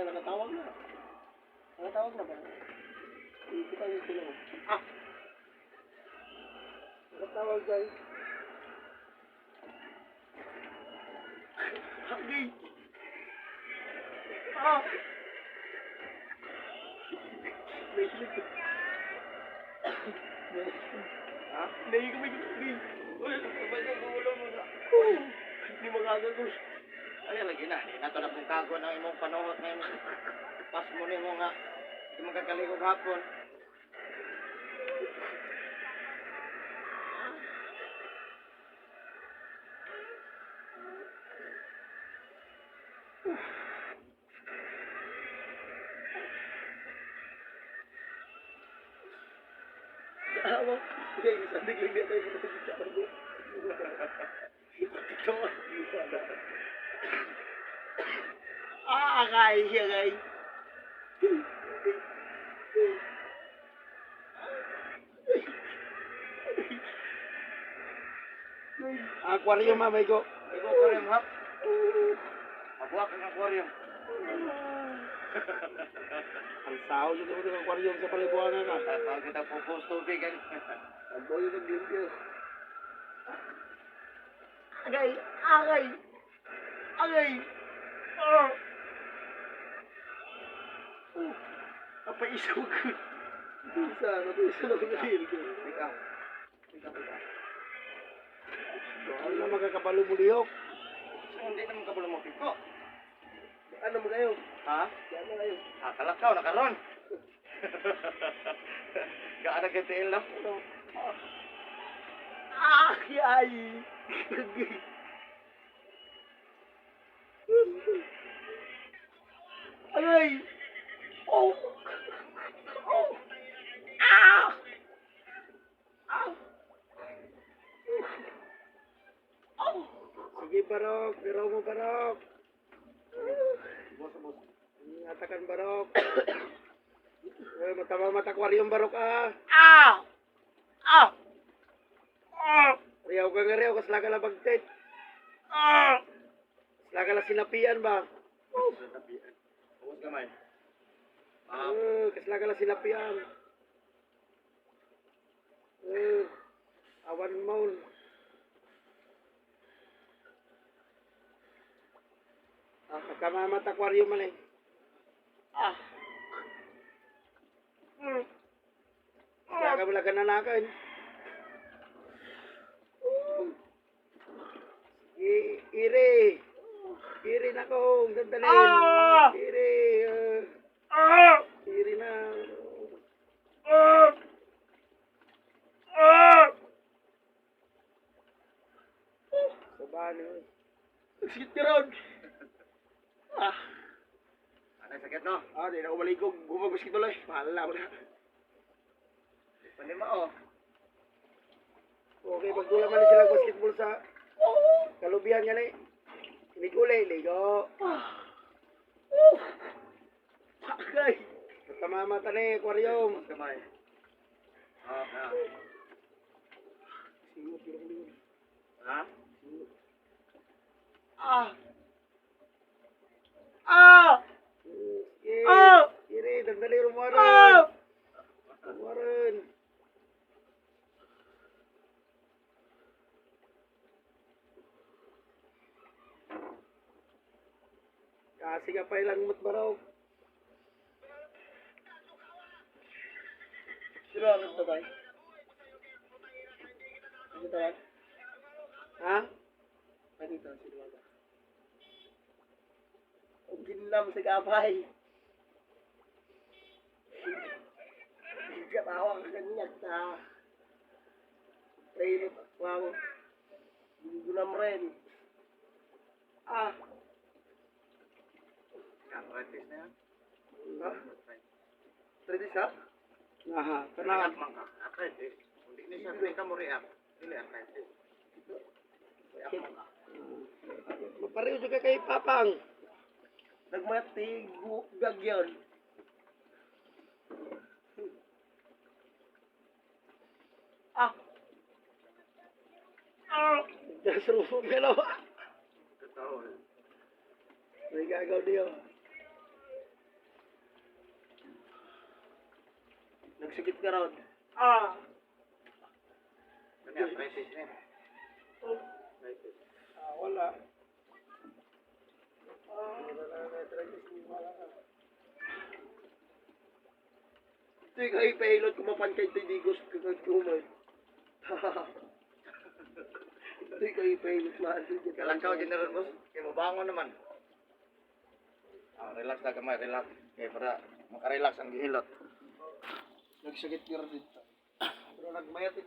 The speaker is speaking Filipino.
nakatawag na. Nakatawag na ba? Kita yung sila mo. Ah! Nakatawag guys. Hagi! Ah! Ha? Hindi ko may hagi. Uy, sabay ka gulong mo na. Hindi magagagos. Ay, lagi na. Di na ito na kung kago ng imong panuhot ngayon. Pas mo ni mo nga. Hindi mo kakaligog hapon. Awa. Sige, sandig lang niya tayo sa pagkakago. Ito nga. Ah, kaya siya, guys. Aquarium, mamay ko. Ikaw aquarium, hap. Mabuak ang aquarium. Ang sao dito ko ng aquarium sa palibuanan ka. Pag kita pupus tubig. Ang boy yung naglimpyo. Agay! Agay! Agay! Oh! Napaisaw ko. Napaisaw na pinahil ko. Pika. Ano na magkakabalo mo liyok? Hindi naman kabulo mo piko. Ano mo kayo? Ha? Diyan na kayo. Kalakaw na karon. Gaano kitiil na? Ah! Yay! Agay! Oh! Oh! Ah! Ah! Oh! Sige, Barok. Pero mo, Barok. Bos. Ingatakan, Barok. Mata aquarium, Barok, ah. Ah! Ah! Ah! Riyaw ka nga riyaw, kasla ka labagtit. Ah! Kasla ka lang sinapian ba? Huwag gamay. Kasla ka lang sinapian. Awan mo. Kamamat aquarium man eh. Ah. Kaya ka wala ka nanakan. Iri. Iri na ko. Dandalin. Iri. Iri na. Sabani. Sakit ka ron. Ano sakit no? Di na umaligog. Gumagos kita lang. Bahala ko na. Panima oh. Okay, pagdula man sila basketball sa kalubihan yan eh. Ligo-lay, ligo. Agay. Tamamata na eh, aquarium. Huwag gamay. Singot, singot. Ha? Ah! Ah! Iri, dandali rumaran. Rumaran. Kasi ka pa ilang matbaraw. Sino ang nagtatay? Nagtatay? Ha? Panito, sino ang nagtatay? Ang ginlam sa kapay. Katawang kanyag ta. Trainot at wang. Gunam rin. Ah! Arthritis na yan? Ha? Arthritis ha? Aha, React man ka. Arthritis. Hindi na siya hindi ka mo react. Hindi arthritis. React man ka. Mapareho juga kay Papang. Nagmati, gagyan. Ah! Ah! Dasro, dalawa. Totoo. May gagaw niyo. Nagsakit ka ron. Ah! Ano yung arthritis niya? Wala. Wala na arthritis. Wala ka. Ito yung kahipailot kumapan kay Tidigos kagagkumay. Ito yung kahipailot mahal. Kalangkaw, General Boss. Kaya mabangon naman. Relax na kamay, relax. Kaya para makarelax ang gihilot. Nagsakit ka rin dito. Pero nagmayat